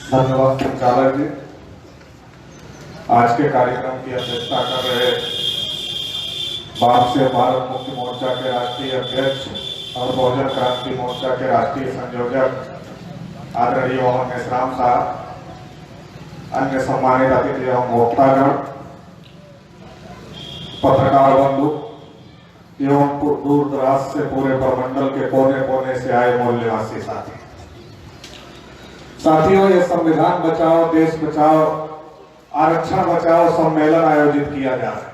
धन्यवाद संचालक जी। आज के कार्यक्रम की अध्यक्षता कर रहे भारत से भारत मुक्ति मोर्चा के राष्ट्रीय अध्यक्ष और बहुजन क्रांति मोर्चा के राष्ट्रीय संयोजक आदरणीय मोहन मेश्राम साहब, अन्य सम्मानित अतिथि एवं वक्तागण, पत्रकार बंधु एवं दूर दराज से पूरे प्रमंडल के कोने कोने से आए मूल्यवासी साथियों, ये संविधान बचाओ देश बचाओ आरक्षण बचाओ सम्मेलन आयोजित किया जा रहा है।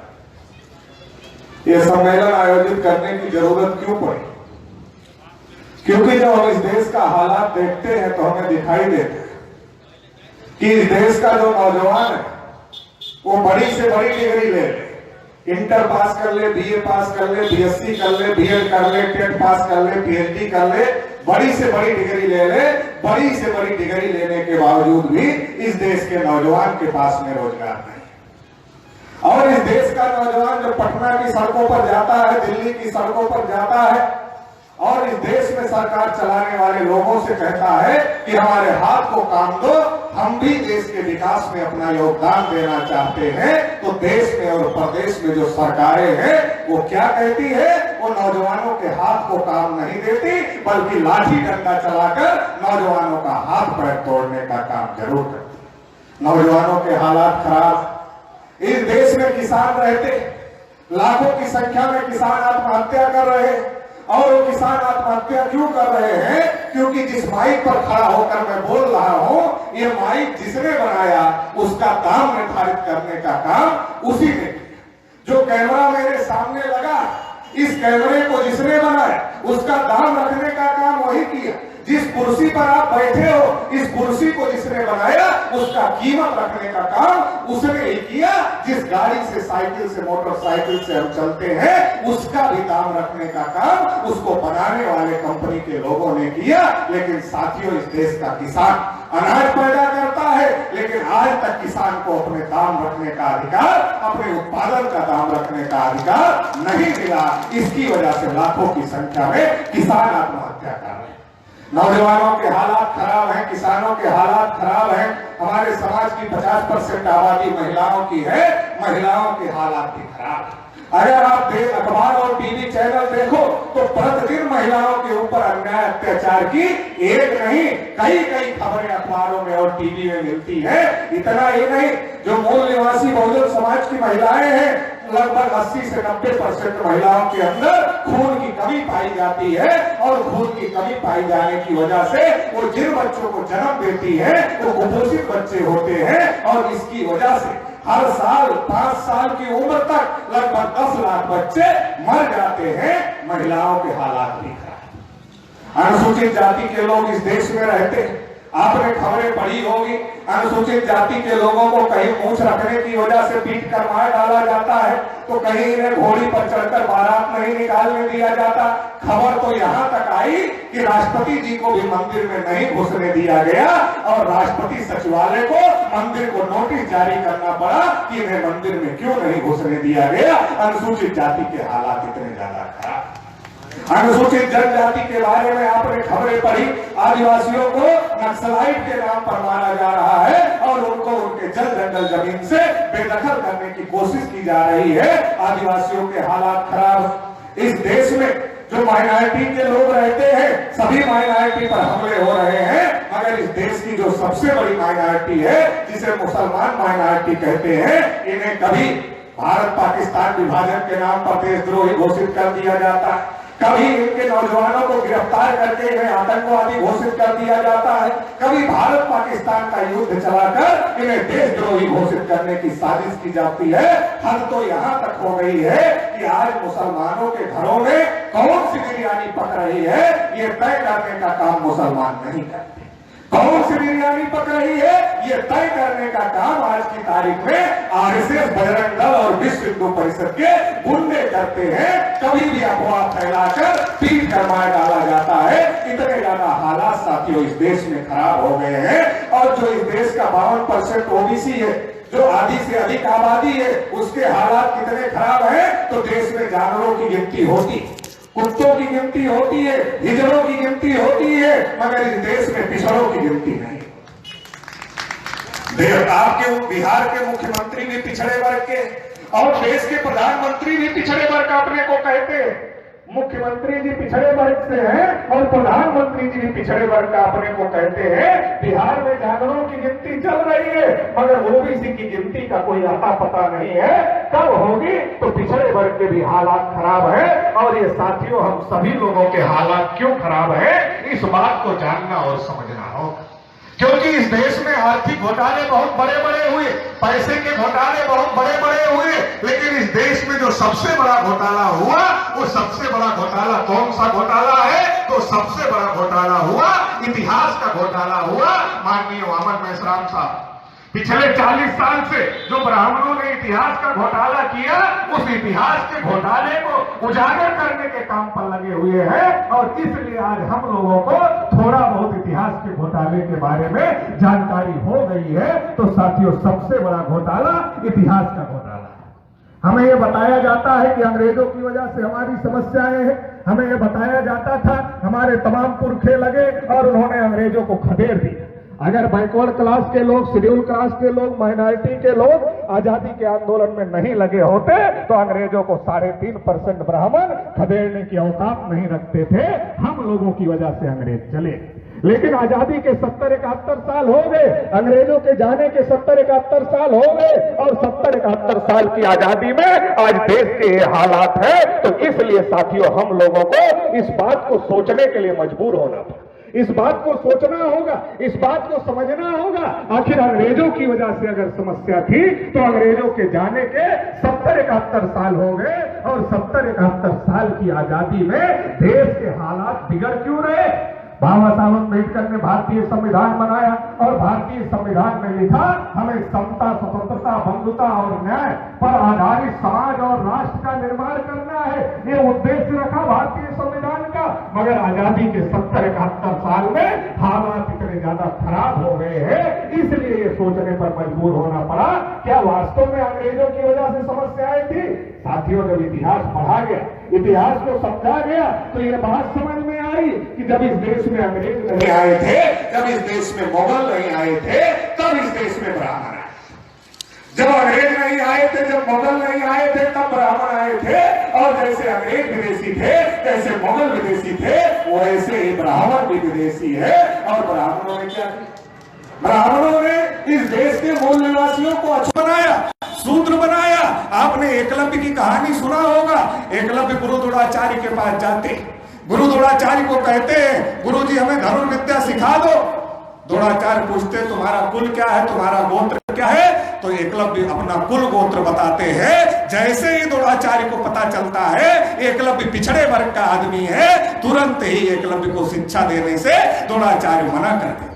ये सम्मेलन आयोजित करने की जरूरत क्यों पड़ी? क्योंकि जब हम इस देश का हालात देखते हैं तो हमें दिखाई देता है कि इस देश का जो नौजवान है वो बड़ी से बड़ी डिग्री ले ले, इंटर पास कर ले, बीए पास कर ले, बीएससी कर ले, बीएड कर ले, टेट पास कर ले, पीएचडी कर ले, बड़ी से बड़ी डिग्री ले ले। बड़ी से बड़ी डिग्री लेने के बावजूद भी इस देश के नौजवान के पास में रोजगार नहीं। और इस देश का नौजवान जो पटना की सड़कों पर जाता है, दिल्ली की सड़कों पर जाता है और इस देश में सरकार चलाने वाले लोगों से कहता है कि हमारे हाथ को काम दो, हम भी देश के विकास में अपना योगदान देना चाहते हैं, तो देश में और प्रदेश में जो सरकारें हैं वो क्या कहती है? वो नौजवानों के हाथ को काम नहीं देती, बल्कि लाठी डंडा चलाकर नौजवानों का हाथ पैर तोड़ने का काम जरूर करती। नौजवानों के हालात खराब। इस देश में किसान रहते, लाखों की संख्या में किसान आत्महत्या कर रहे हैं। और वो किसान आत्महत्या क्यों कर रहे हैं? क्योंकि जिस माइक पर खड़ा होकर मैं बोल रहा हूं, ये माइक जिसने बनाया उसका दाम निर्धारित करने का काम उसी ने किया। जो कैमरा मेरे सामने लगा, इस कैमरे को जिसने बनाया उसका दाम रखने का काम वही किया। जिस कुर्सी पर आप बैठे हो, इस कुर्सी को जिसने बनाया उसका कीमत रखने का काम उसने ही किया। जिस गाड़ी से, साइकिल से, मोटरसाइकिल से हम चलते हैं उसका भी दाम रखने का काम उसको बनाने वाले कंपनी के लोगों ने किया। लेकिन साथियों, इस देश का किसान अनाज पैदा करता है, लेकिन आज तक किसान को अपने दाम रखने का अधिकार, अपने उत्पादन का दाम रखने का अधिकार नहीं मिला। इसकी वजह से लाखों की संख्या में किसान आत्महत्या कर रहे हैं। नौजवानों के हालात खराब हैं, किसानों के हालात खराब हैं। हमारे समाज की 50% आबादी महिलाओं की है, महिलाओं के हालात भी खराब है। अगर आप अखबार और टीवी चैनल देखो तो प्रतिदिन महिलाओं के ऊपर अन्याय अत्याचार की एक नहीं कई खबरें अखबारों में और टीवी में मिलती है। इतना ही नहीं, जो मूल निवासी बहुजन समाज की महिलाएं हैं, लगभग 80 से 90% महिलाओं के अंदर खून की कमी पाई जाती है। और खून की कमी पाई जाने की वजह से वो जिन बच्चों को जन्म देती है वो कुपोषित बच्चे होते हैं। और इसकी वजह से हर साल 5 साल की उम्र तक लगभग 10 लाख बच्चे मर जाते हैं। महिलाओं के हालात भी खराब। अनुसूचित जाति के लोग इस देश में रहते हैं। आपने खबरें पढ़ी होगी, अनुसूचित जाति के लोगों को कहीं मूंछ रखने की वजह से पीट कर मार डाला जाता है, तो कहीं इन्हें घोड़ी पर चढ़कर बारात नहीं निकालने दिया जाता। खबर तो यहाँ तक आई कि राष्ट्रपति जी को भी मंदिर में नहीं घुसने दिया गया और राष्ट्रपति सचिवालय को मंदिर को नोटिस जारी करना पड़ा कि इन्हें मंदिर में क्यों नहीं घुसने दिया गया। अनुसूचित जाति के हालात इतने ज्यादा खराब। अनुसूचित जनजाति के बारे में आपने खबरें पढ़ी, आदिवासियों को नक्सलाइट के नाम पर मारा जा रहा है और उनको उनके जल जंगल जमीन से बेदखल करने की कोशिश की जा रही है। आदिवासियों के हालात खराब। इस देश में जो माइनॉरिटी के लोग रहते हैं, सभी माइनॉरिटी पर हमले हो रहे हैं, मगर इस देश की जो सबसे बड़ी माइनॉरिटी है, जिसे मुसलमान माइनॉरिटी कहते हैं, इन्हें कभी भारत पाकिस्तान विभाजन के नाम पर देशद्रोही घोषित कर दिया जाता है, कभी इनके नौजवानों को गिरफ्तार करके इन्हें आतंकवादी घोषित कर दिया जाता है, कभी भारत पाकिस्तान का युद्ध चलाकर इन्हें देशद्रोही घोषित करने की साजिश की जाती है। हद तो यहाँ तक हो गई है कि आज मुसलमानों के घरों में कौन सी बिरयानी पक रही है ये तय करने का काम मुसलमान नहीं करते। कौन सी बिरयानी पक रही है ये तय करने का काम आज की तारीख में आरएसएस, बजरंग दल और विश्व हिंदू परिषद के गुंडे करते हैं। कभी भी अफवाह फैलाकर पीट कर मार डाला जाता है। इतने ज्यादा हालात साथियों इस देश में खराब हो गए हैं। और जो इस देश का 52% ओबीसी है, जो आधी से अधिक आबादी है, उसके हालात कितने खराब हैं। तो देश में जानवरों की गिनती होती, कुत्तों की गिनती होती है, हिजड़ों की गिनती होती है, मगर इस देश में पिछड़ों की गिनती नहीं। आपके बिहार के मुख्यमंत्री भी पिछड़े वर्ग के और देश के प्रधानमंत्री भी पिछड़े वर्ग अपने को कहते हैं। मुख्यमंत्री जी पिछड़े वर्ग से हैं और प्रधानमंत्री जी भी पिछड़े वर्ग का अपने को कहते हैं। बिहार में जानवरों की गिनती चल रही है मगर ओबीसी की गिनती का कोई आता पता नहीं है, कब होगी? तो पिछड़े वर्ग के भी हालात खराब है। और ये साथियों, हम सभी लोगों के हालात क्यों खराब है, इस बात को जानना और समझना होगा। क्योंकि इस देश में आर्थिक घोटाले बहुत बड़े बड़े हुए, पैसे के घोटाले बहुत बड़े बड़े हुए, लेकिन इस देश में जो सबसे बड़ा घोटाला हुआ, वो सबसे बड़ा घोटाला कौन सा घोटाला है? तो सबसे बड़ा घोटाला हुआ, इतिहास का घोटाला हुआ। माननीय वामन मेश्राम साहब, पिछले 40 साल से जो ब्राह्मणों ने इतिहास का घोटाला किया, उस इतिहास के घोटाले को उजागर करने के काम पर लगे हुए हैं। और इसलिए आज हम लोगों को थोड़ा बहुत इतिहास के घोटाले के बारे में जानकारी हो गई है। तो साथियों, सबसे बड़ा घोटाला इतिहास का घोटाला है। हमें यह बताया जाता है कि अंग्रेजों की वजह से हमारी समस्याएं हैं। हमें यह बताया जाता था हमारे तमाम पुरखे लगे और उन्होंने अंग्रेजों को खदेड़ दिया। अगर बैकवर्ड क्लास के लोग, शेड्यूल कास्ट के लोग, माइनॉरिटी के लोग आजादी के आंदोलन में नहीं लगे होते तो अंग्रेजों को 3.5% ब्राह्मण खदेड़ने की औकात नहीं रखते थे। हम लोगों की वजह से अंग्रेज चले। लेकिन आजादी के 70-71 साल हो गए, अंग्रेजों के जाने के 70-71 साल हो गए और 70-71 साल की आजादी में आज देश के ये हालात है। तो इसलिए साथियों, हम लोगों को इस बात को सोचने के लिए मजबूर होना पड़ा। इस बात को सोचना होगा, इस बात को समझना होगा। आखिर अंग्रेजों की वजह से अगर समस्या थी तो अंग्रेजों के जाने के 70-71 साल हो गए और 70-71 साल की आजादी में देश के हालात बिगड़ क्यों रहे? बाबा साहब अम्बेडकर ने भारतीय संविधान बनाया और भारतीय संविधान में लिखा हमें समता, स्वतंत्रता, बंधुता और न्याय पर आधारित समाज और राष्ट्र का निर्माण करना है। ये उद्देश्य रखा भारतीय संविधान का। मगर आजादी के 70-71 साल में हालात इतने ज्यादा खराब हो गए हैं, इसलिए ये सोचने पर मजबूर होना पड़ा, क्या वास्तव में अंग्रेजों की वजह से समस्याएं थी? साथियों, जब इतिहास पढ़ा गया, इतिहास को समझा गया तो ये बात समझ में आई कि जब इस देश में अंग्रेज नहीं आए थे, जब इस देश में मुगल नहीं आए थे, तब इस देश में ब्राह्मण आए। जब अंग्रेज नहीं आए थे, जब मुगल नहीं आए थे, तब ब्राह्मण आए थे। और जैसे अंग्रेज विदेशी थे, जैसे मुगल विदेशी थे, वैसे ही ब्राह्मण भी विदेशी है। और ब्राह्मणों ने क्या किया? ब्राह्मणों ने इस देश के मूल निवासियों को अच्छा बनाया, सूत्र बनाया। आपने एकलव्य की कहानी सुना होगा। एकलव्य गुरु द्रोणाचार्य के पास जाते, गुरु द्रोणाचार्य को कहते हैं, गुरु जी हमें धनुर्विद्या सिखा दो। द्रोणाचार्य पूछते तुम्हारा कुल क्या है, तुम्हारा गोत्र क्या है? तो एकलव्य अपना कुल गोत्र बताते हैं। जैसे ही द्रोणाचार्य को पता चलता है एकलव्य पिछड़े वर्ग का आदमी है, तुरंत ही एकलव्य को शिक्षा देने से द्रोणाचार्य मना कर देते।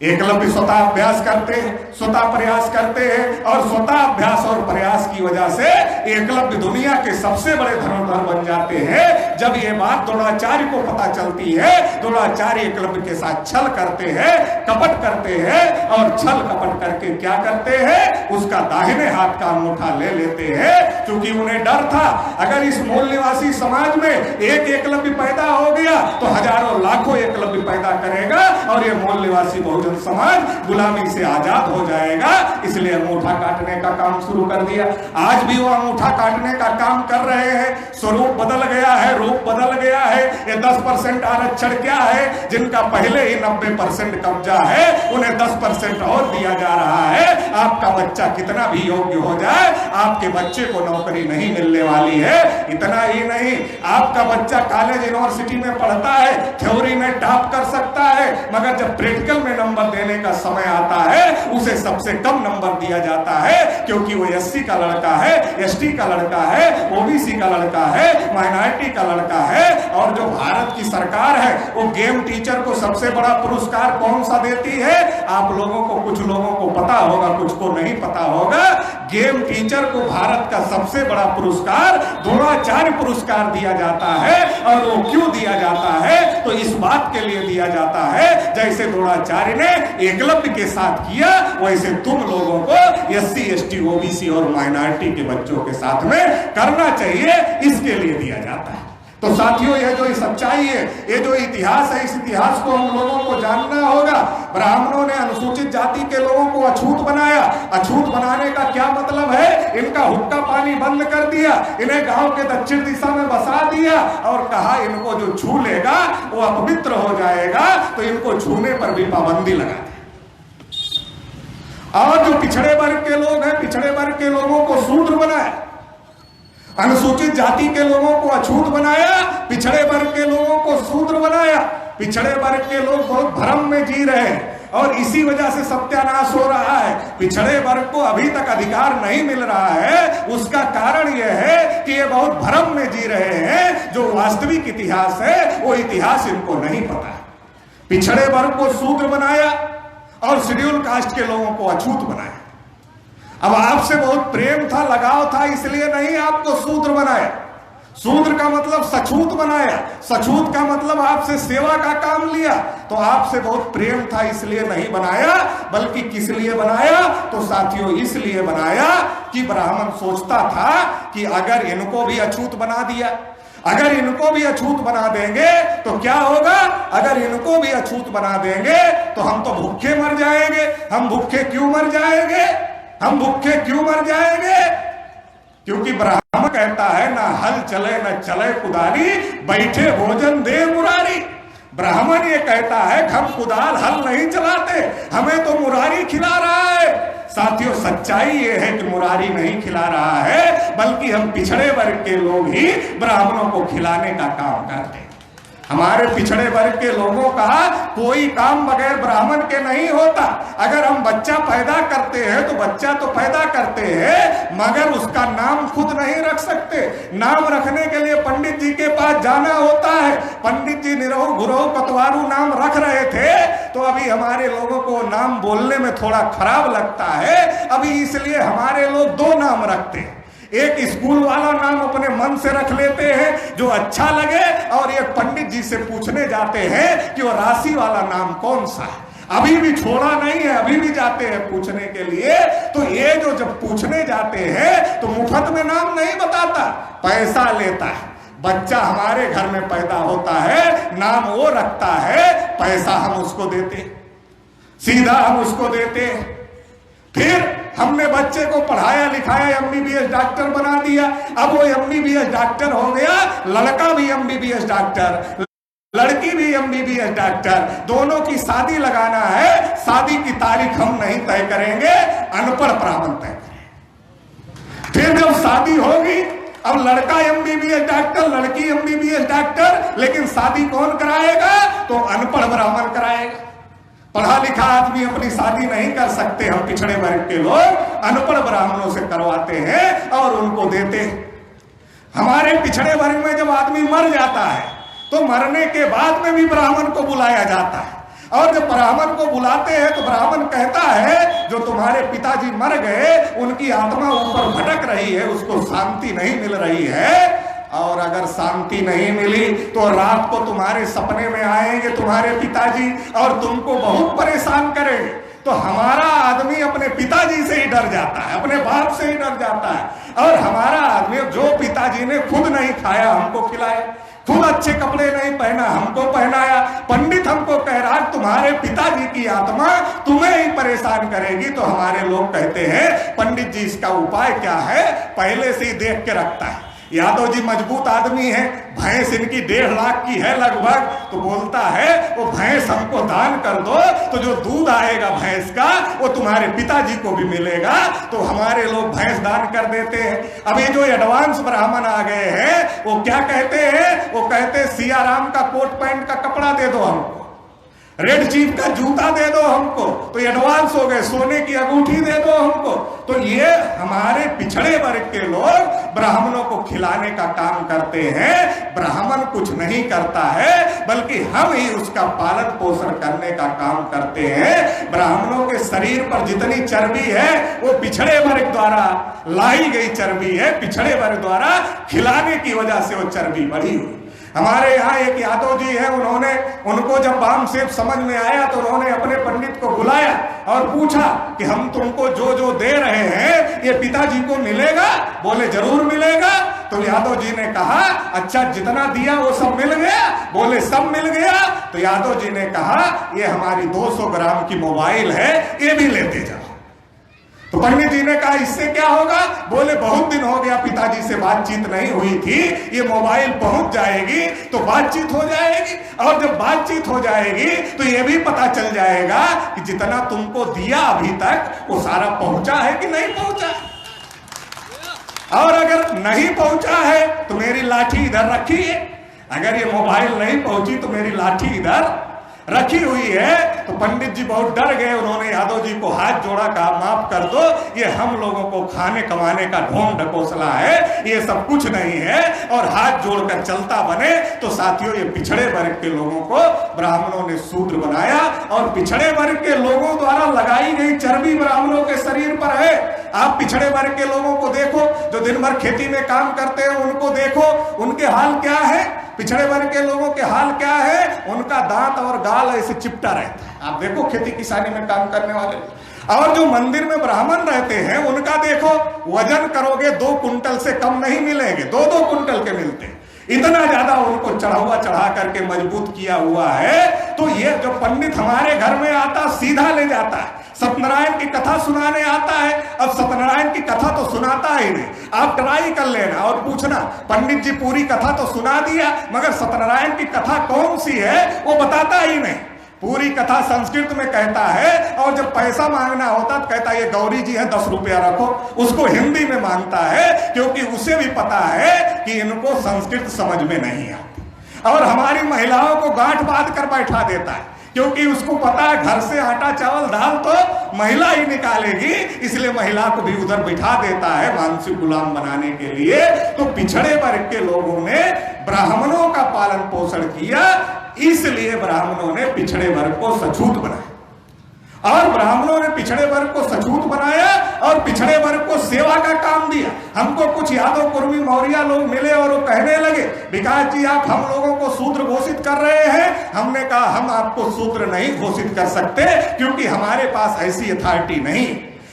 एकलव्य स्वतः अभ्यास करते हैं, स्वतः प्रयास करते हैं और स्वतः अभ्यास और प्रयास की वजह से एकलव्य दुनिया के सबसे बड़े धनुर्धर बन जाते हैं। जब ये बात द्रोणाचार्य को पता चलती है, द्रोणाचार्य एकलव्य के साथ छल करते हैं, कपट करते हैं और छल कपट करके क्या करते हैं? उसका दाहिने हाथ का अंगूठा ले लेते हैं। क्योंकि उन्हें डर था अगर इस मूल निवासी समाज में एक एकलव्य पैदा हो गया तो हजारों लाखों एकलव्य पैदा करेगा और ये मूल निवासी बहुजन समाज गुलामी से आजाद हो जाएगा। इसलिए अंगूठा काटने का काम शुरू कर दिया। आज भी वो अंगूठा काटने का काम कर रहे हैं। स्वरूप बदल गया है, रूप बदल गया है। ये 10% आरक्षण क्या है? जिनका पहले ही 90% कब्जा है, उन्हें 10% और दिया जा रहा है। आपका बच्चा कितना भी योग्य हो जाए, आपके बच्चे को नौकरी नहीं मिलने वाली है। इतना ही नहीं, आपका बच्चा कॉलेज यूनिवर्सिटी में पढ़ता है, थ्योरी में टॉप कर सकता है, मगर जब प्रैक्टिकल में नंबर देने का समय आता है उसे सबसे कम नंबर दिया जाता है। क्योंकि वो एससी का लड़का है, एसटी का लड़का है, ओबीसी का लड़का है, माइनॉरिटी का लड़का है। और जो भारत की सरकार है वो गेम टीचर को सबसे बड़ा पुरस्कार कौन सा देती है? आप लोगों को, कुछ लोगों को पता होगा, कुछ को नहीं पता होगा। गेम टीचर को भारत का सबसे बड़ा पुरस्कार द्रोणाचार्य पुरस्कार दिया जाता है। और वो क्यों दिया जाता है? तो इस बात के लिए दिया जाता है जैसे द्रोणाचार्य ने एकलव्य के साथ किया, वैसे तुम लोगों को एससी, एसटी, ओबीसी और माइनॉरिटी के बच्चों के साथ में करना चाहिए। इसके लिए दिया जाता है। तो साथियों, यह जो सच्चाई है, ये जो इतिहास है, इस इतिहास को हम लोगों को जानना होगा। ब्राह्मणों ने अनुसूचित जाति के लोगों को अछूत बनाया। अछूत बनाने का क्या मतलब है? इनका हुक्का पानी बंद कर दिया, इन्हें गांव के दक्षिण दिशा में बसा दिया और कहा इनको जो छू लेगा वो अपवित्र हो जाएगा, तो इनको छूने पर भी पाबंदी लगा दी। और जो पिछड़े वर्ग के लोग हैं, पिछड़े वर्ग के लोगों को शूद्र बनाया, अनुसूचित जाति के लोगों को अछूत बनाया, पिछड़े वर्ग के लोगों को शूद्र बनाया। पिछड़े वर्ग के लोग बहुत भ्रम में जी रहे हैं और इसी वजह से सत्यानाश हो रहा है। पिछड़े वर्ग को अभी तक अधिकार नहीं मिल रहा है, उसका कारण यह है कि ये बहुत भ्रम में जी रहे हैं। जो वास्तविक इतिहास है वो इतिहास इनको नहीं पता है। पिछड़े वर्ग को शूद्र बनाया और शेड्यूल कास्ट के लोगों को अछूत बनाया। अब आपसे बहुत प्रेम था, लगाव था, इसलिए नहीं आपको शूद्र बनाया। शूद्र का मतलब सछूत बनाया। सछूत का मतलब आपसे सेवा का काम लिया। तो आपसे बहुत प्रेम था इसलिए नहीं बनाया, बल्कि किस लिए बनाया? तो साथियों, इसलिए बनाया कि ब्राह्मण सोचता था कि अगर इनको भी अछूत बना दिया, अगर इनको भी अछूत बना देंगे तो क्या होगा? अगर इनको भी अछूत बना देंगे तो हम तो भूखे मर जाएंगे। हम भूखे क्यों मर जाएंगे? हम भूखे क्यों मर जाएंगे? क्योंकि ब्राह्मण कहता है ना हल चले न चले कुदारी, बैठे भोजन दे मुरारी। ब्राह्मण ये कहता है हम कुदाल हल नहीं चलाते, हमें तो मुरारी खिला रहा है। साथियों, सच्चाई ये है कि मुरारी नहीं खिला रहा है, बल्कि हम पिछड़े वर्ग के लोग ही ब्राह्मणों को खिलाने का काम करते हैं। हमारे पिछड़े वर्ग के लोगों का कोई काम बगैर ब्राह्मण के नहीं होता। अगर हम बच्चा पैदा करते हैं तो बच्चा तो पैदा करते हैं, मगर उसका नाम खुद नहीं रख सकते। नाम रखने के लिए पंडित जी के पास जाना होता है। पंडित जी निरहु गुरहु पतवारू नाम रख रहे थे, तो अभी हमारे लोगों को नाम बोलने में थोड़ा खराब लगता है। अभी इसलिए हमारे लोग दो नाम रखते हैं। एक स्कूल वाला नाम अपने मन से रख लेते हैं जो अच्छा लगे, और एक पंडित जी से पूछने जाते हैं कि वो राशि वाला नाम कौन सा है। अभी भी छोड़ा नहीं है, अभी भी जाते हैं पूछने के लिए। तो ये जो जब पूछने जाते हैं तो मुफ्त में नाम नहीं बताता, पैसा लेता है। बच्चा हमारे घर में पैदा होता है, नाम वो रखता है, पैसा हम उसको देते, सीधा हम उसको देते। फिर हमने बच्चे को पढ़ाया लिखाया, एमबीबीएस डॉक्टर बना दिया। अब वो एमबीबीएस डॉक्टर हो गया, लड़का भी एमबीबीएस डॉक्टर, लड़की भी एमबीबीएस डॉक्टर। दोनों की शादी लगाना है, शादी की तारीख हम नहीं तय करेंगे, अनपढ़ ब्राह्मण तय करेंगे। फिर जब शादी होगी, अब लड़का एमबीबीएस डॉक्टर, लड़की एमबीबीएस डॉक्टर, लेकिन शादी कौन कराएगा? तो अनपढ़ ब्राह्मण कराएगा। पढ़ा लिखा आदमी अपनी शादी नहीं कर सकते, हम पिछड़े वर्ग के लोग अनपढ़ ब्राह्मणों से करवाते हैं और उनको देते हैं। हमारे पिछड़े वर्ग में जब आदमी मर जाता है तो मरने के बाद में भी ब्राह्मण को बुलाया जाता है, और जब ब्राह्मण को बुलाते हैं तो ब्राह्मण कहता है जो तुम्हारे पिताजी मर गए, उनकी आत्मा ऊपर भटक रही है, उसको शांति नहीं मिल रही है, और अगर शांति नहीं मिली तो रात को तुम्हारे सपने में आएंगे तुम्हारे पिताजी और तुमको बहुत परेशान करेंगे। तो हमारा आदमी अपने पिताजी से ही डर जाता है, अपने बाप से ही डर जाता है। और हमारा आदमी जो पिताजी ने खुद नहीं खाया हमको खिलाया, खुद अच्छे कपड़े नहीं पहना हमको पहनाया, पंडित हमको कह रहा है तुम्हारे पिताजी की आत्मा तुम्हें ही परेशान करेगी, तो हमारे लोग कहते हैं पंडित जी इसका उपाय क्या है? पहले से ही देख के रखता है। यादव जी मजबूत आदमी है, भैंस इनकी 1.5 लाख की है लगभग, तो बोलता है वो भैंस हमको दान कर दो, तो जो दूध आएगा भैंस का वो तुम्हारे पिताजी को भी मिलेगा। तो हमारे लोग भैंस दान कर देते हैं। अब ये जो एडवांस ब्राह्मण आ गए हैं वो क्या कहते हैं? वो कहते हैं सिया राम का कोट पैंट का कपड़ा दे दो हमको, रेड चीफ का जूता दे दो हमको, तो एडवांस हो गए, सोने की अंगूठी दे दो हमको। तो ये हमारे पिछड़े वर्ग के लोग ब्राह्मणों को खिलाने का काम करते हैं। ब्राह्मण कुछ नहीं करता है, बल्कि हम ही उसका पालन पोषण करने का काम करते हैं। ब्राह्मणों के शरीर पर जितनी चर्बी है वो पिछड़े वर्ग द्वारा लाई गई चर्बी है, पिछड़े वर्ग द्वारा खिलाने की वजह से वो चर्बी बढ़ी हुई। हमारे यहाँ एक यादव जी है, उनको जब बाम सेब समझ में आया तो उन्होंने अपने पंडित को बुलाया और पूछा कि हम तुमको जो जो दे रहे हैं ये पिताजी को मिलेगा? बोले जरूर मिलेगा। तो यादव जी ने कहा अच्छा जितना दिया वो सब मिल गया? बोले सब मिल गया। तो यादव जी ने कहा ये हमारी 200 ग्राम की मोबाइल है, ये भी लेते जाओ। तो पंडित जी ने कहा इससे क्या होगा? बोले बहुत दिन हो गया पिताजी से बातचीत नहीं हुई थी, ये मोबाइल पहुंच जाएगी तो बातचीत हो जाएगी, और जब बातचीत हो जाएगी तो ये भी पता चल जाएगा कि जितना तुमको दिया अभी तक वो सारा पहुंचा है कि नहीं पहुंचा। और अगर नहीं पहुंचा है तो मेरी लाठी इधर रखी है, अगर ये मोबाइल नहीं पहुंची तो मेरी लाठी इधर रखी हुई है। तो पंडित जी बहुत डर गए, उन्होंने यादव जी को हाथ जोड़ा, कहा माफ कर दो, ये हम लोगों को खाने कमाने का ढोंग ढकोसला है, ये सब कुछ नहीं है, और हाथ जोड़कर चलता बने। तो साथियों ये पिछड़े वर्ग के लोगों को ब्राह्मणों ने शूद्र बनाया, और पिछड़े वर्ग के लोगों द्वारा लगाई गई चर्बी ब्राह्मणों के शरीर पर है। आप पिछड़े वर्ग के लोगों को देखो जो दिन भर खेती में काम करते हैं, उनको देखो, उनके हाल क्या है। पिछड़े वर्ग के लोगों के हाल क्या है? उनका दांत और गाल ऐसे चिपटा रहता है। आप देखो खेती किसानी में काम करने वाले, और जो मंदिर में ब्राह्मण रहते हैं उनका देखो, वजन करोगे 2 कुंटल से कम नहीं मिलेंगे, 2-2 कुंटल के मिलते हैं। इतना ज्यादा उनको चढ़ा करके मजबूत किया हुआ है। तो ये जो पंडित हमारे घर में आता सीधा ले जाता है, सत्यनारायण की कथा सुनाने आता है। अब सत्यनारायण की कथा तो सुनाता ही नहीं, आप ट्राई कर लेना और पूछना पंडित जी पूरी कथा तो सुना दिया, मगर सत्यनारायण की कथा कौन सी है वो बताता ही नहीं। पूरी कथा संस्कृत में कहता है, और जब पैसा मांगना होता तो कहता है ये गौरी जी है 10 रुपया रखो, उसको हिंदी में मांगता है, क्योंकि उसे भी पता है कि इनको संस्कृत समझ में नहीं आती। और हमारी महिलाओं को गांठ बांध कर बैठा देता है, क्योंकि उसको पता है घर से आटा चावल दाल तो महिला ही निकालेगी, इसलिए महिला को भी उधर बिठा देता है मानसिक गुलाम बनाने के लिए। तो पिछड़े वर्ग के लोगों ने ब्राह्मणों का पालन पोषण किया, इसलिए ब्राह्मणों ने पिछड़े वर्ग को सछूत बनाया, और ब्राह्मणों ने पिछड़े वर्ग को सछूत बनाया और पिछड़े वर्ग को सेवा का काम दिया। हमको कुछ यादव कुर्मी मौर्य लोग मिले और वो कहने लगे विकास जी आप हम लोगों को शूद्र घोषित कर रहे हैं। हमने कहा हम आपको शूद्र नहीं घोषित कर सकते, क्योंकि हमारे पास ऐसी अथॉरिटी नहीं।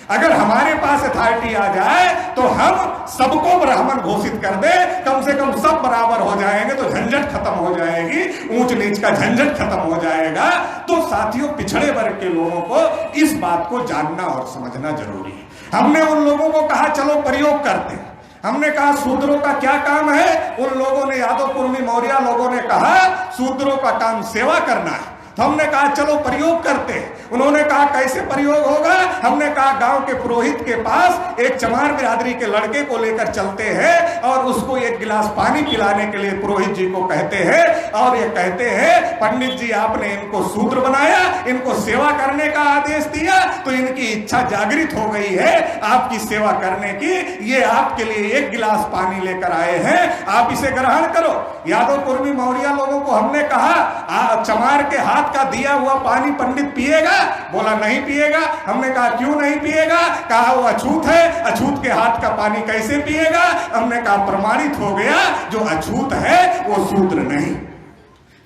अगर हमारे पास अथॉरिटी आ जाए तो हम सबको ब्राह्मण घोषित कर दे, कम से कम सब बराबर हो जाएंगे तो झंझट खत्म हो जाएगी, ऊंच नीच का झंझट खत्म हो जाएगा। तो साथियों पिछड़े वर्ग के लोगों को इस बात को जानना और समझना जरूरी है। हमने उन लोगों को कहा चलो प्रयोग करते हैं, हमने कहा शूद्रों का क्या काम है? उन लोगों ने यादव कुर्मी मौर्य लोगों ने कहा शूद्रों का काम सेवा करना है, तो हमने कहा चलो प्रयोग करते हैं। उन्होंने कहा कैसे प्रयोग होगा? हमने कहा गांव के पुरोहित के पास एक चमार बिरादरी के लड़के को लेकर चलते हैं और उसको एक गिलास पानी पिलाने के लिए पुरोहित जी को कहते हैं, और ये कहते हैं पंडित जी आपने इनको शूद्र बनाया, इनको सेवा करने का आदेश दिया, तो इनकी इच्छा जागृत हो गई है आपकी सेवा करने की, ये आपके लिए एक गिलास पानी लेकर आए हैं, आप इसे ग्रहण करो। यादव कुर्मी मौर्य लोगों को हमने कहा चमार के हाथ का दिया हुआ पानी पंडित पिएगा? बोला नहीं पिएगा। हमने कहा क्यों नहीं पिएगा? कहा वो अछूत है, अछूत के हाथ का पानी कैसे पिएगा? हमने कहा प्रमाणित हो गया जो अछूत है वो शूद्र नहीं,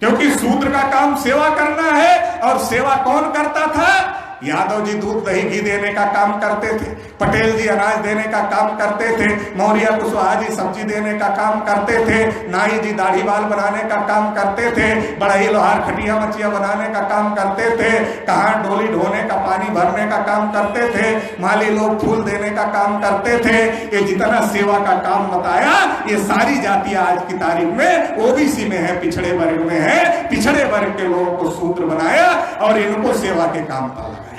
क्योंकि शूद्र का काम सेवा करना है। और सेवा कौन करता था? यादव जी दूध दही घी देने का काम करते थे, पटेल जी अनाज देने का काम करते थे, मौर्य कुशवाहा जी सब्जी देने का काम करते थे, नाई जी दाढ़ी बाल बनाने का काम करते थे, बढ़ई लोहार खटिया मचिया बनाने का काम करते थे, कहाँ डोली ढोने का पानी भरने का काम करते थे, माली लोग फूल देने का काम करते थे। ये जितना सेवा का काम बताया ये सारी जातियां आज की तारीख में ओबीसी में है, पिछड़े वर्ग में है। पिछड़े वर्ग के लोगों को शूद्र बनाया और इनको सेवा के काम पर लगाया,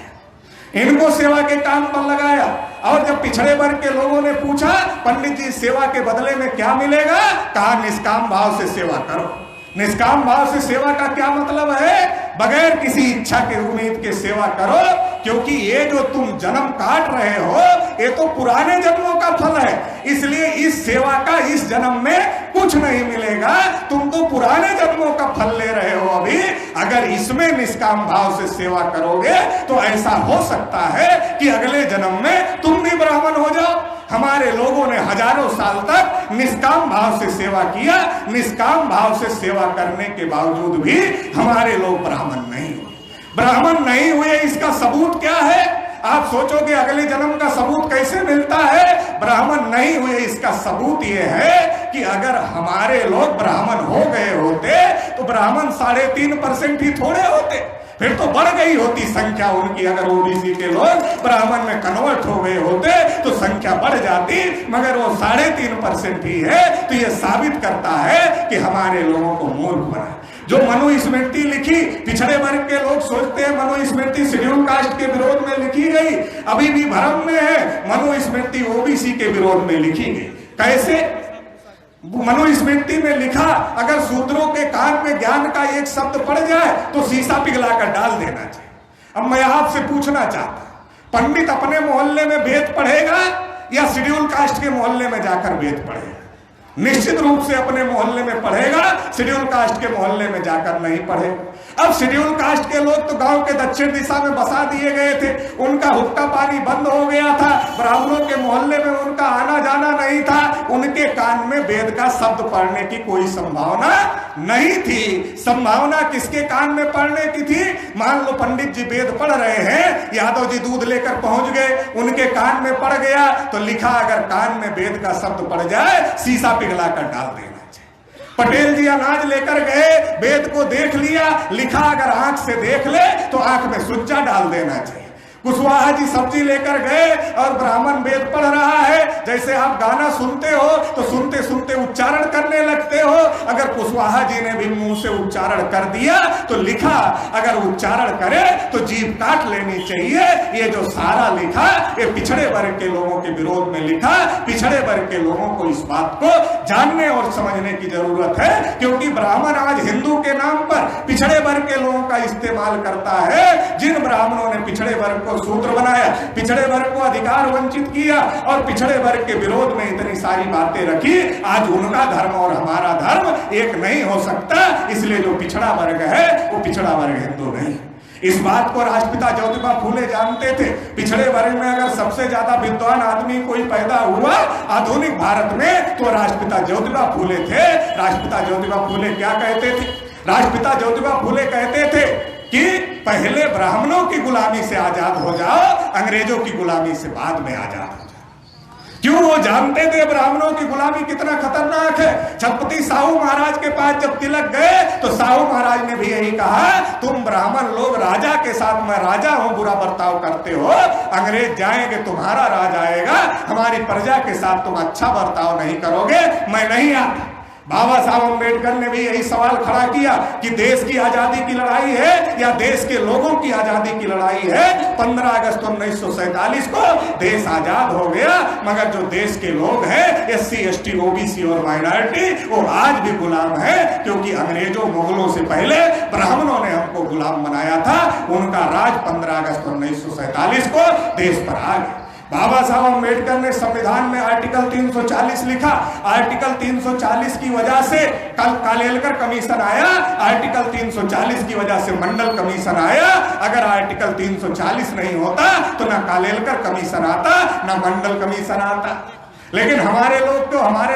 इनको सेवा के काम पर लगाया। और जब पिछड़े वर्ग के लोगों ने पूछा पंडित जी सेवा के बदले में क्या मिलेगा? कहा निष्काम भाव से सेवा करो। निष्काम भाव से सेवा का क्या मतलब है? बगैर किसी इच्छा के उम्मीद के सेवा करो, क्योंकि ये जो तुम जन्म काट रहे हो ये तो पुराने जन्मों का फल है, इसलिए इस सेवा का इस जन्म में कुछ नहीं मिलेगा, तुम तो पुराने जन्मों का फल ले रहे हो अभी। अगर इसमें निष्काम भाव से सेवा करोगे तो ऐसा हो सकता है कि अगले जन्म में तुम भी ब्राह्मण हो जाओ। हमारे लोगों ने हजारों साल तक निष्काम भाव से सेवा किया, निष्काम भाव से सेवा करने के बावजूद भी हमारे लोग ब्राह्मण नहीं हुए। ब्राह्मण नहीं हुए इसका सबूत क्या है? आप सोचोगे अगले जन्म का सबूत कैसे मिलता है? ब्राह्मण नहीं हुए इसका सबूत यह है कि अगर हमारे लोग ब्राह्मण हो गए होते तो ब्राह्मण 3.5% ही थोड़े होते, फिर तो बढ़ गई होती संख्या उनकी। अगर ओबीसी के लोग ब्राह्मण में कन्वर्ट हो गए होते तो संख्या बढ़ जाती, मगर वो 3.5% ही है। तो ये साबित करता है कि हमारे लोगों को मूर्ख बना। जो मनुस्मृति लिखी, पिछड़े वर्ग के लोग सोचते हैं मनुस्मृति शेड्यूल कास्ट के विरोध में लिखी गई, अभी भी भ्रम में है। मनुस्मृति ओबीसी के विरोध में लिखी गई। कैसे? मनुस्मृति में लिखा, अगर शूद्रों के कान में ज्ञान का एक शब्द पड़ जाए तो शीशा पिघलाकर डाल देना चाहिए। अब मैं आपसे पूछना चाहता, पंडित अपने मोहल्ले में वेद पढ़ेगा या शेड्यूल कास्ट के मोहल्ले में जाकर वेद पढ़ेगा? निश्चित रूप से अपने मोहल्ले में पढ़ेगा, शेड्यूल कास्ट के मोहल्ले में जाकर नहीं पढ़ेगा। अब शेड्यूल कास्ट के लोग तो गांव के दक्षिण दिशा में बसा दिए गए थे, उनका हुक्का पानी बंद हो गया था, ब्राह्मणों के मोहल्ले में उनका आना जाना नहीं था, उनके कान में वेद का शब्द पढ़ने की कोई संभावना नहीं थी। संभावना किसके कान में पढ़ने की थी? मान लो पंडित जी वेद पढ़ रहे हैं, यादव जी दूध लेकर पहुंच गए, उनके कान में पड़ गया तो लिखा, अगर कान में वेद का शब्द पड़ जाए शीशा पिघलाकर डाल देना चाहिए। पटेल जी अनाज लेकर गए, वेद को देख लिया, लिखा अगर आंख से देख ले तो आंख में सुच्चा डाल देना चाहिए। कुशवाहा जी सब्जी लेकर गए और ब्राह्मण वेद पढ़ रहा है, जैसे आप गाना सुनते हो तो सुनते सुनते उच्चारण करने लगते हो, अगर कुशवाहा जी ने भी मुंह से उच्चारण कर दिया तो लिखा, अगर उच्चारण करे तो जीभ काट लेनी चाहिए। ये जो सारा लिखा ये पिछड़े वर्ग के लोगों के विरोध में लिखा। पिछड़े वर्ग के लोगों को इस बात को जानने और समझने की जरूरत है, क्योंकि ब्राह्मण आज हिंदू के नाम पर पिछड़े वर्ग के लोगों का इस्तेमाल करता है। जिन ब्राह्मणों ने पिछड़े वर्ग सूत्र बनाया, पिछड़े वर्ग को अधिकार वंचित किया और पिछड़े वर्ग के विरोध में इतनी सारी बातें रखी, आज उनका धर्म और हमारा धर्म एक नहीं हो सकता। इसलिए जो पिछड़ा वर्ग है वो पिछड़ा वर्ग हिंदू नहीं। इस बात को राष्ट्रपिता ज्योतिबा फूले जानते थे। पिछड़े वर्ग में अगर सबसे ज्यादा विद्वान आदमी कोई पैदा हुआ आधुनिक भारत में तो राष्ट्रपिता ज्योतिबा फूले थे। राष्ट्रपिता ज्योतिबा फूले क्या कहते थे? राष्ट्रपिता ज्योतिबा फूले कहते थे कि पहले ब्राह्मणों की गुलामी से आजाद हो जाओ, अंग्रेजों की गुलामी से बाद में आजाद हो जाओ। क्यों? वो जानते थे ब्राह्मणों की गुलामी कितना खतरनाक है। छत्रपति साहू महाराज के पास जब तिलक गए तो साहू महाराज ने भी यही कहा, तुम ब्राह्मण लोग राजा के साथ, मैं राजा हूं, बुरा बर्ताव करते हो, अंग्रेज जाएंगे तुम्हारा राज आएगा, हमारी प्रजा के साथ तुम अच्छा बर्ताव नहीं करोगे, मैं नहीं आता। बाबा साहब अम्बेडकर ने भी यही सवाल खड़ा किया कि देश की आजादी की लड़ाई है या देश के लोगों की आजादी की लड़ाई है। 15 अगस्त 1947 को देश आजाद हो गया, मगर जो देश के लोग हैं SC ST OBC और माइनॉरिटी वो आज भी गुलाम है, क्योंकि अंग्रेजों मुगलों से पहले ब्राह्मणों ने हमको गुलाम बनाया था। उनका राज 15 अगस्त 1947 को देश पर आ गया। बाबा साहब अम्बेडकर ने संविधान में आर्टिकल 340 लिखा। आर्टिकल 340 की वजह से कल कालेलकर कमीशन आया, आर्टिकल 340 की वजह से मंडल कमीशन आया। अगर आर्टिकल 340 नहीं होता तो ना कालेलकर कमीशन आता ना मंडल कमीशन आता। लेकिन हमारे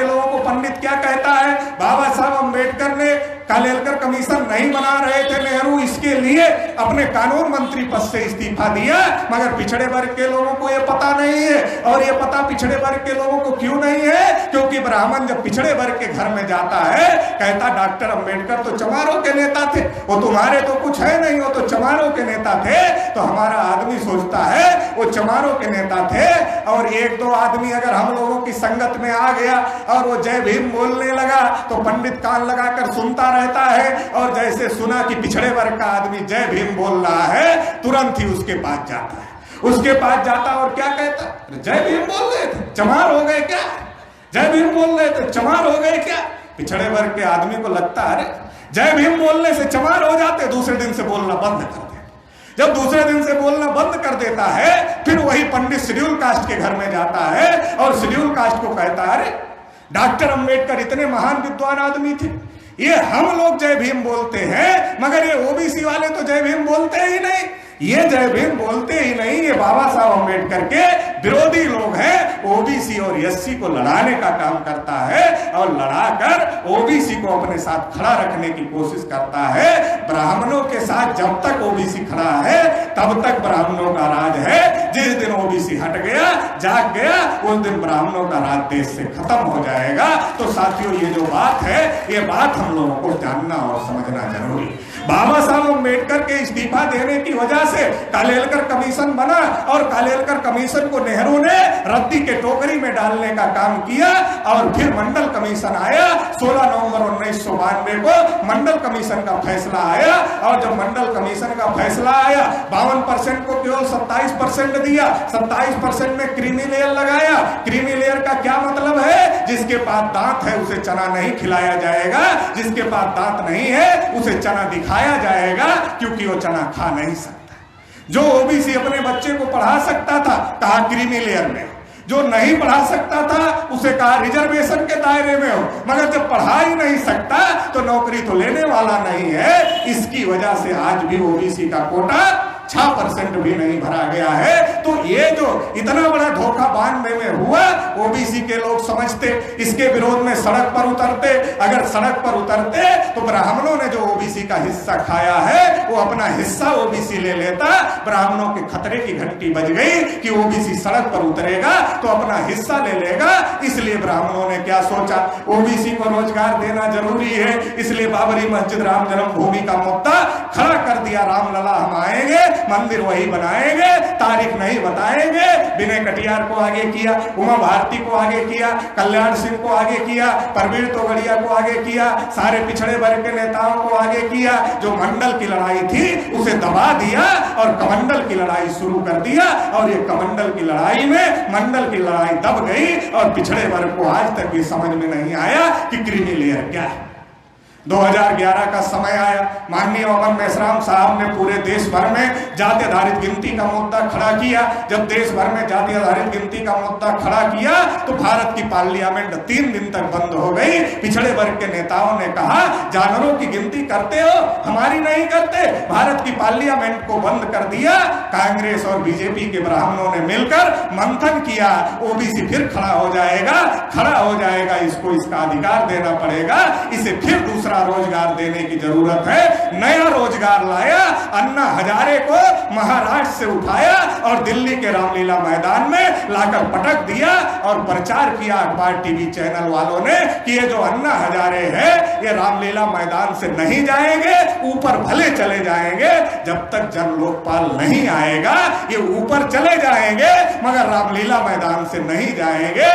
लोगों को पंडित क्या कहता है? बाबा साहब अम्बेडकर ने कालेलकर कमीशन नहीं बना रहे थे नेहरू, इसके लिए अपने कानून मंत्री पद से इस्तीफा दिया, मगर पिछड़े वर्ग के लोगों को यह पता नहीं है। और यह पता पिछड़े वर्ग के लोगों को क्यों नहीं है? क्योंकि ब्राह्मण जब पिछड़े वर्ग के घर में जाता है, कहता डॉक्टर अम्बेडकर तो चमारों के नेता थे, वो तुम्हारे तो कुछ है नहीं, वो तो चमारों के नेता थे। तो हमारा आदमी सोचता है वो चमारों के नेता थे, और एक दो आदमी अगर हम लोगों की संगत में आ गया और वो जय भीम बोलने लगा तो पंडित कान लगाकर सुनता रहता है, और जैसे सुना कि पिछड़े वर्ग का आदमी जय भीम बोल रहा है, तुरंत ही उसके पास जाता है। उसके पास जाता और क्या कहता? जय भीम बोल रहे थे, चमार हो गए क्या? जय भीम बोल रहे थे, चमार हो गए क्या? पिछड़े वर्ग के आदमी को लगता है अरे जय भीम बोलने से चमार हो जाते, दूसरे दिन से बोलना बंद कर देते। जब दूसरे दिन से बोलना बंद कर देता है, फिर वही पंडित शेड्यूल कास्ट के घर में जाता है और शेड्यूल कास्ट को कहता है अरे डॉक्टर अम्बेडकर इतने महान विद्वान आदमी थे, ये हम लोग जय भीम बोलते हैं, मगर ये ओबीसी वाले तो जय भीम बोलते ही नहीं। ये जय भीम बोलते ही नहीं, ये बाबा साहब अम्बेडकर के विरोधी लोग हैं। ओबीसी और एससी को लड़ाने का काम करता है और लड़ाकर ओबीसी को अपने साथ खड़ा रखने की कोशिश करता है। ब्राह्मणों के साथ जब तक ओबीसी खड़ा है तब तक ब्राह्मणों का राज है। जिस दिन ओबीसी हट गया, जाग गया, उस दिन ब्राह्मणों का राज देश से खत्म हो जाएगा। तो साथियों, ये जो बात है, ये बात हम लोगों को जानना और समझना जरूरी। बाबा साहब अम्बेडकर के इस्तीफा देने की वजह से कालेलकर कमीशन बना और कालेलकर कमीशन को नेहरू ने रद्दी के टोकरी में डालने का काम किया और फिर मंडल कमीशन आया। 16 नवंबर 1992 को मंडल कमीशन का फैसला आया और जब मंडल कमीशन का फैसला आया, 52% को केवल 27% दिया, 27% में क्रीमी लेयर लगाया। क्रीमी लेयर का क्या मतलब है? जिसके पास दांत है उसे चना नहीं खिलाया जाएगा, जिसके पास दांत नहीं है उसे चना दिखाया जाएगा, क्योंकि वो चना खा नहीं सकता। जो ओबीसी अपने बच्चे को पढ़ा सकता था, कहा क्रीमी लेयर में, जो नहीं पढ़ा सकता था उसे कहा रिजर्वेशन के दायरे में हो, मगर जब पढ़ा ही नहीं सकता तो नौकरी तो लेने वाला नहीं है। इसकी वजह से आज भी ओबीसी का कोटा 6% भी नहीं भरा गया है। तो ये जो इतना बड़ा धोखा 92 में हुआ, ओबीसी के लोग समझते, इसके विरोध में सड़क पर उतरते। अगर सड़क पर उतरते तो ब्राह्मणों ने जो ओबीसी का हिस्सा खाया है वो अपना हिस्सा ओबीसी ले लेता। ब्राह्मणों के खतरे की घंटी बज गई कि ओबीसी सड़क पर उतरेगा तो अपना हिस्सा ले लेगा। इसलिए ब्राह्मणों ने क्या सोचा, ओबीसी को रोजगार देना जरूरी है, इसलिए बाबरी मस्जिद राम जन्मभूमि का मुद्दा खड़ा कर दिया। रामलला हम आएंगे, मंदिर वही बनाएंगे, तारीख नहीं बताएंगे। विनय कटियार को आगे किया, उमा भारती को आगे किया, कल्याण सिंह को आगे किया, परवीर तोगड़िया को आगे किया, सारे पिछड़े वर्ग के नेताओं को आगे किया। जो मंडल की लड़ाई थी उसे दबा दिया और कमंडल की लड़ाई शुरू कर दिया। और ये कमंडल की लड़ाई में मंडल की लड़ाई दब गई और पिछड़े वर्ग को आज तक ये समझ में नहीं आया कि क्रीमी लेयर क्या है। 2011 का समय आया, माननीय अमन मेश्राम साहब ने पूरे देश भर में जाति आधारित गिनती का मुद्दा खड़ा किया। जब देश भर में जाति आधारित गिनती का मुद्दा खड़ा किया तो भारत की पार्लियामेंट 3 दिन तक बंद हो गई। पिछड़े वर्ग के नेताओं ने कहा, जानवरों की गिनती करते हो, हमारी नहीं करते। भारत की पार्लियामेंट को बंद कर दिया। कांग्रेस और बीजेपी के ब्राह्मणों ने मिलकर मंथन किया, ओबीसी फिर खड़ा हो जाएगा, खड़ा हो जाएगा, इसको इसका अधिकार देना पड़ेगा, इसे फिर दूसरा रोजगार देने की जरूरत है। नया रोजगार लाया, अन्ना हजारे को महाराष्ट्र से उठाया और दिल्ली के रामलीला मैदान में लाकर पटक दिया और प्रचार किया अखबार टीवी चैनल वालों ने कि ये जो अन्ना हजारे है ये रामलीला मैदान से नहीं जाएंगे, ऊपर भले चले जाएंगे। जब तक जन लोकपाल नहीं आएगा ये ऊपर चले जाएंगे मगर रामलीला मैदान से नहीं जाएंगे।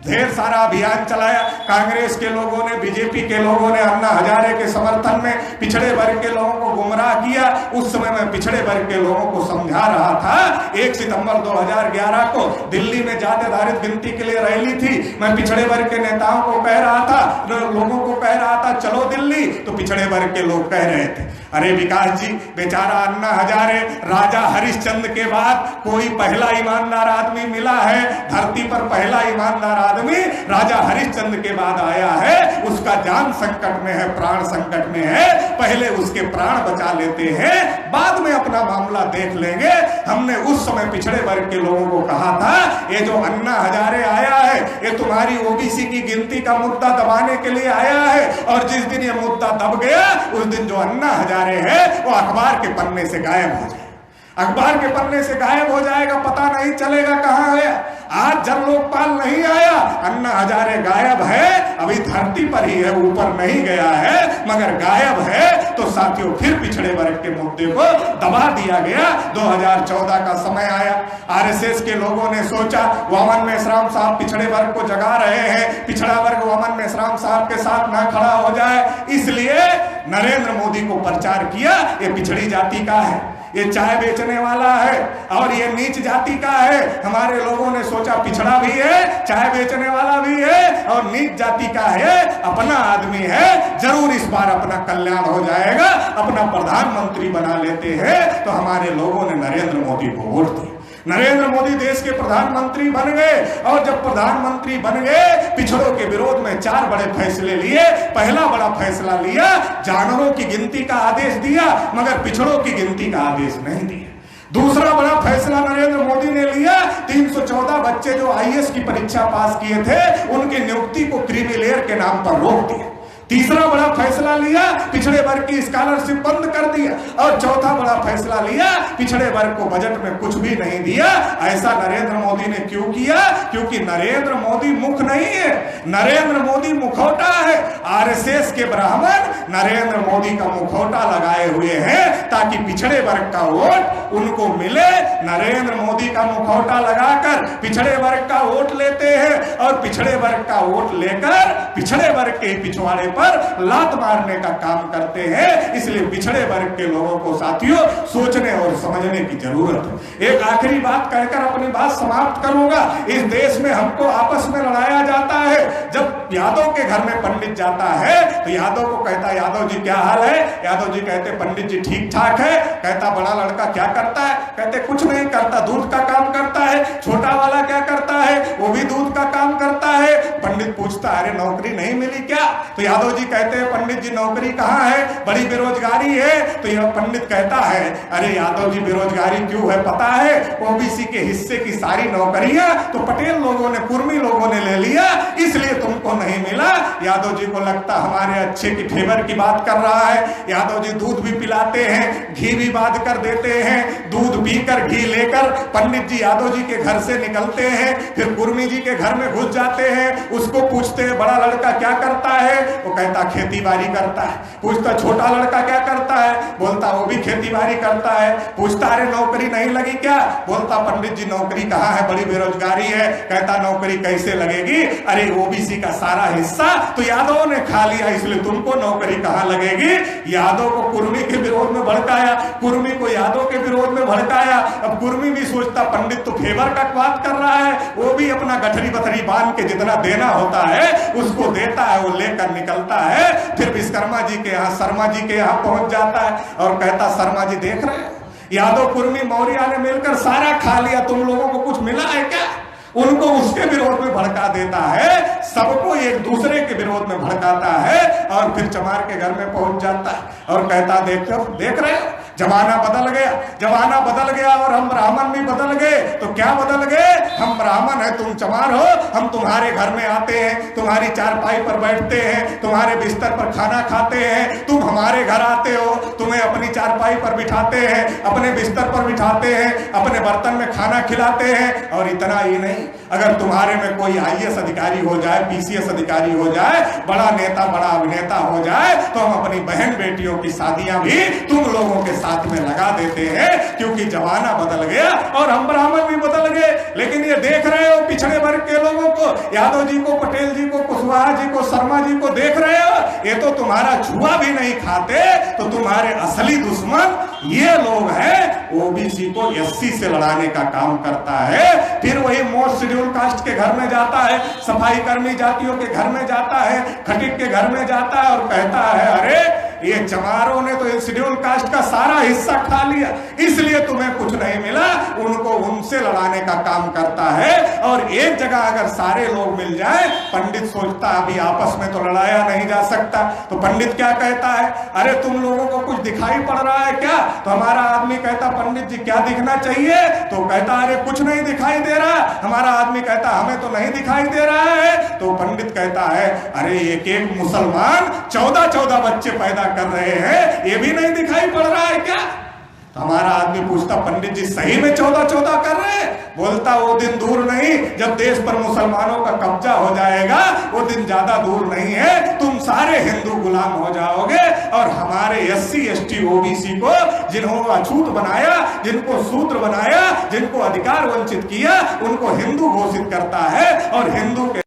ढेर सारा अभियान चलाया कांग्रेस के लोगों ने, बीजेपी के लोगों ने अन्ना हजारे के समर्थन में पिछड़े वर्ग के लोगों को गुमराह किया। उस समय मैं पिछड़े वर्ग के लोगों को समझा रहा था। 1 सितंबर 2011 को दिल्ली में जाति आधारित गिनती के लिए रैली थी। मैं पिछड़े वर्ग के नेताओं को कह रहा था, लोगों को कह रहा था चलो दिल्ली, तो पिछड़े वर्ग के लोग कह रहे थे अरे विकास जी, बेचारा अन्ना हजारे राजा हरिश्चंद्र के बाद कोई पहला ईमानदार आदमी मिला है, धरती पर पहला ईमानदार आदमी राजा हरिश्चंद्र के बाद आया है। उसका जान संकट में है, प्राण संकट में है, पहले उसके प्राण बचा लेते हैं, बाद में अपना मामला देख लेंगे। हमने उस समय पिछड़े वर्ग के लोगों को कहा था ये जो अन्ना हजारे आया है ये तुम्हारी ओबीसी की गिनती का मुद्दा दबाने के लिए आया है। और जिस दिन ये मुद्दा दब गया उस दिन जो अन्ना हजारे है वो अखबार के पन्ने से गायब हो जाए, अखबार के पन्ने से गायब हो जाएगा, पता नहीं चलेगा कहां है। आज जन लोकपाल नहीं आया, अन्ना हजारे गायब है, अभी धरती पर ही है, ऊपर नहीं गया है मगर गायब है। तो साथियों फिर पिछड़े वर्ग के मुद्दे को दबा दिया गया। 2014 का समय आया, आरएसएस के लोगों ने सोचा वामन मेश्राम साहब पिछड़े वर्ग को जगा रहे हैं, पिछड़ा वर्ग वामन मेश्राम साहब के साथ ना खड़ा हो जाए, इसलिए नरेंद्र मोदी को प्रचार किया ये पिछड़ी जाति का है, ये चाय बेचने वाला है और ये नीच जाति का है। हमारे लोगों ने सोचा पिछड़ा भी है, चाय बेचने वाला भी है और नीच जाति का है, अपना आदमी है, जरूर इस बार अपना कल्याण हो जाएगा, अपना प्रधानमंत्री बना लेते हैं। तो हमारे लोगों ने नरेंद्र मोदी को वोट दिया। नरेंद्र मोदी देश के प्रधानमंत्री बन गए और जब प्रधानमंत्री बन गए पिछड़ों के विरोध में 4 बड़े फैसले लिए। पहला बड़ा फैसला लिया, जानवरों की गिनती का आदेश दिया मगर पिछड़ों की गिनती का आदेश नहीं दिया। दूसरा बड़ा फैसला नरेंद्र मोदी ने लिया, 314 बच्चे जो आईएएस की परीक्षा पास किए थे उनकी नियुक्ति को क्रीमी लेयर के नाम पर रोक दिया। तीसरा बड़ा फैसला लिया, पिछड़े वर्ग की स्कॉलरशिप बंद कर दिया। और चौथा बड़ा फैसला लिया, पिछड़े वर्ग को बजट में कुछ भी नहीं दिया। ऐसा नरेंद्र मोदी ने क्यों किया? क्योंकि नरेंद्र मोदी मुख नहीं है, नरेंद्र मोदी मुखौटा है। आरएसएस के ब्राह्मण नरेंद्र मोदी का मुखौटा लगाए हुए हैं ताकि पिछड़े वर्ग का वोट उनको मिले। नरेंद्र मोदी का मुखौटा लगाकर पिछड़े वर्ग का वोट लेते हैं और पिछड़े वर्ग का वोट लेकर पिछड़े वर्ग के पिछवाड़े पर लात मारने का काम करते हैं। इसलिए पिछड़े वर्ग के लोगों को साथियों सोचने और समझने की जरूरत है। एक आखिरी बात कहकर अपनी बात समाप्त करूंगा। इस देश में हमको आपस में लड़ाया जाता है। जब यादव के घर में पंडित जाता है तो यादव को कहता, यादव जी क्या हाल है? यादव जी कहते, पंडित जी ठीक ठाक है। कहता, बड़ा लड़का क्या करता है? कहते, कुछ नहीं करता, दूध का काम करता है। छोटा वाला क्या करता है? वो भी दूध का काम करता है। पंडित पूछता, अरे नौकरी नहीं मिली क्या? तो यादव जी कहते हैं, पंडित जी नौकरी कहाँ है? बड़ी बेरोजगारी है। तो यह पंडित कहता है, अरे यादव जी बेरोजगारी क्यों है पता है? ओबीसी के हिस्से की सारी नौकरियां तो पटेल लोगों ने, कुर्मी लोगों ने ले लिया, इसलिए तुमको नहीं मिला। यादव जी को लगता हमारे अच्छे की फेवर की बात कर रहा है। यादव जी दूध भी पिलाते हैं, घी भी बांध कर देते हैं। दूध पीकर घी लेकर पंडित जी यादव जी के घर से निकलते हैं, फिर कुर्मी जी के घर में घुस जाते हैं। उसको पूछते हैं, बड़ा लड़का क्या करता है? वो कहता खेती बाड़ी करता है। पूछता, छोटा लड़का क्या करता है? बोलता, वो भी खेती बाड़ी करता है। पूछता, अरे नौकरी नहीं लगी क्या? बोलता, पंडित जी नौकरी कहाँ है, बड़ी बेरोजगारी है। कहता, नौकरी कैसे लगेगी? अरे ओबीसी का सारा हिस्सा तो यादव ने खा लिया, इसलिए तुमको नौकरी कहाँ लगेगी? यादव को कुर्मी के विरोध में भड़काया, कुर्मी को यादव के विरोध में भड़काया। अब कुर्मी भी सोचता पंडित तो फेवर का बात कर रहा है, वो भी अपना गठरी बथरी बांध के जितना देना होता है उसको देता है, वो लेकर निकलता है। फिर विश्वकर्मा जी के यहाँ, शर्मा जी के यहाँ पहुंच जाता है और कहता, शर्मा जी देख रहे हैं यादव कुर्मी मौर्य ने मिलकर सारा खा लिया, तुम लोगों को कुछ मिला है क्या? उनको उसके विरोध में भड़का देता है, सबको एक दूसरे के विरोध में भड़काता है और फिर चमार के घर में पहुंच जाता है और कहता, देख रहे हो जमाना बदल गया, जमाना बदल गया और हम ब्राह्मण भी बदल गए। तो क्या बदल गए? हम ब्राह्मण हैं, तुम चमार हो। हम तुम्हारे घर में आते हैं, तुम्हारी चारपाई पर बैठते हैं, तुम्हारे बिस्तर पर खाना खाते हैं। तुम हमारे घर आते हो, तुम्हें अपनी चारपाई पर बिठाते हैं, अपने बिस्तर पर बिठाते हैं, अपने बर्तन में खाना खिलाते हैं। और इतना ही नहीं, अगर तुम्हारे में कोई आईएएस अधिकारी हो जाए, पीसीएस अधिकारी हो जाए, बड़ा नेता, बड़ा अभिनेता हो जाए, तो हम अपनी बहन बेटियों की शादियां भी तुम लोगों के साथ में लगा देते हैं, क्योंकि जमाना बदल गया और हम ब्राह्मण भी बदल गए। लेकिन ये देख रहे हो पिछड़े वर्ग के लोगों को, यादव जी को, पटेल जी को, कुशवाहा जी को, शर्मा जी को देख रहे हो, ये तो तुम्हारा छुआ भी नहीं खाते। तो तुम्हारे असली दुश्मन ये लोग हैं। ओबीसी को एससी से लड़ाने का काम करता है, फिर वही मोस्ट शेड्यूल कास्ट के घर में जाता है, सफाई कर्मी जातियों के घर में जाता है, खटिक के घर में जाता है और कहता है, अरे ये चमारों ने तो शेड्यूल कास्ट का सारा हिस्सा खा लिया, इसलिए तुम्हें कुछ नहीं मिला। उनको उनसे लड़ाने का काम करता है। और एक जगह अगर सारे लोग मिल जाए, पंडित सोचता अभी आपस में तो लड़ाया नहीं जा सकता, तो पंडित क्या कहता है, अरे तुम लोगों को कुछ दिखाई पड़ रहा है क्या? तो हमारा आदमी कहता, पंडित जी क्या दिखना चाहिए? तो कहता, अरे कुछ नहीं दिखाई दे रहा। हमारा आदमी कहता, हमें तो नहीं दिखाई दे रहा है। तो पंडित कहता है, अरे एक एक मुसलमान 14-14 बच्चे पैदा कर रहे हैं, ये भी नहीं दिखाई पड़ रहा है क्या? तो हमारा आदमी पूछता, पंडित जी सही में 14-14 कर रहे हैं? बोलता, वो दिन दूर नहीं जब देश पर मुसलमानों का कब्जा हो जाएगा, वो दिन ज्यादा दूर नहीं है, तुम सारे हिंदू गुलाम हो जाओगे और हमारे एससी एसटी ओबीसी को जिन्होंने अछूत बनाया, जिनको शूद्र बनाया, जिनको अधिकार वंचित किया, उनको हिंदू घोषित करता है। और हिंदू के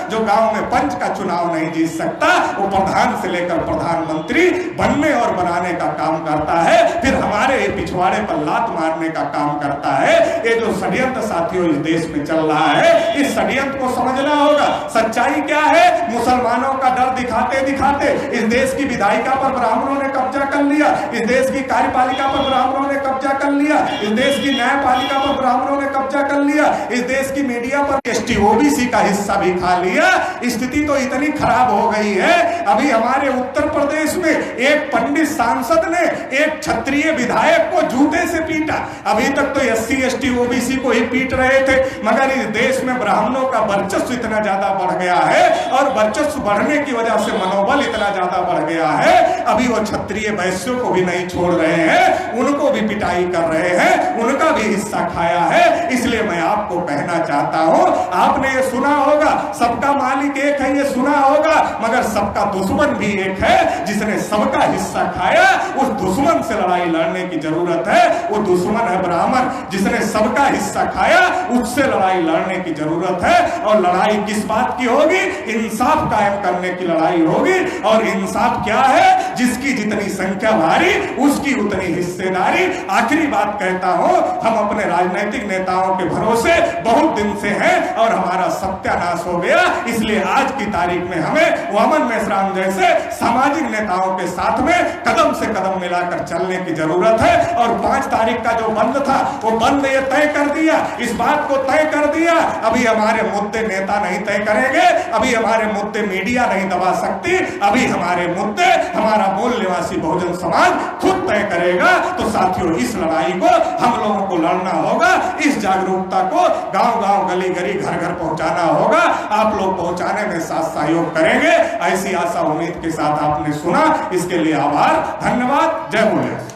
जो गांव में पंच का चुनाव नहीं जीत सकता, वो प्रधान से लेकर प्रधानमंत्री बनने और बनाने का काम करता है, फिर हमारे पिछवाड़े पर लात मारने का काम करता है। ये जो षड्यंत्र साथियों इस देश में चल रहा है, इस षड्यंत्र को समझना होगा। सच्चाई क्या है? मुसलमानों का डर दिखाते दिखाते इस देश की विधायिका पर ब्राह्मणों ने कब्जा कर लिया, इस देश की कार्यपालिका पर ब्राह्मणों ने कब्जा कर लिया, इस देश की न्यायपालिका पर ब्राह्मणों ने कब्जा कर लिया, इस देश की मीडिया पर एसटी ओबीसी का हिस्सा भी खा लिया। स्थिति तो इतनी खराब हो गई है, अभी हमारे उत्तर प्रदेश में एक पंडित सांसद ने एक क्षत्रिय विधायक को जूते से पीटा। अभी तक तो SC ST OBC को ही पीट रहे थे, मगर इस देश में ब्राह्मणों का वर्चस्व इतना ज्यादा बढ़ गया है और वर्चस्व बढ़ने की वजह से मनोबल इतना ज्यादा बढ़ गया है, अभी वो क्षत्रिय वैश्यों को भी नहीं छोड़ रहे हैं, उनको भी पिटाई कर रहे हैं, उनका भी हिस्सा खाया है। इसलिए मैं आपको कहना चाहता हूं, आपने ये सुना होगा सबका मालिक एक है, ये सुना होगा, मगर सबका दुश्मन भी एक है। जिसने सबका हिस्सा खाया उस दुश्मन से लड़ाई लड़ने की जरूरत है। वो दुश्मन है ब्राह्मण, जिसने सबका हिस्सा खाया उससे लड़ाई लड़ने की जरूरत है। और लड़ाई किस बात की होगी? इंसाफ कायम करने की लड़ाई होगी। और इंसाफ क्या है? जिसकी जितनी संख्या भारी उसकी उतनी हिस्सेदारी। आखिरी बात कहता हूं, हम अपने राजनीतिक नेताओं के भरोसे बहुत दिन से हैं और हमारा सत्यानाश हो गया। इसलिए आज की तारीख में हमें वामन मेश्राम जैसे सामाजिक नेताओं के साथ में कदम से कदम मिलाकर चलने की जरूरत है। और 5 तारीख का जो बंद था वो बंद ये तय कर दिया, इस बात को तय कर दिया, अभी हमारे मुद्दे नेता नहीं तय करेंगे, अभी हमारे मुद्दे मीडिया नहीं दबा सकती, अभी हमारे मुद्दे हमारा मूल निवासी बहुजन समाज खुद तय करेगा। तो साथियों, इस लड़ाई को हम लोगों को लड़ना होगा। इस जागरूकता को गांव-गांव, गली-गली, घर-घर पहुंचाना होगा। आप लोग पहुंचाने में साथ सहयोग करेंगे, ऐसी आशा उम्मीद के साथ आपने सुना, इसके लिए आभार, धन्यवाद। जय भोले।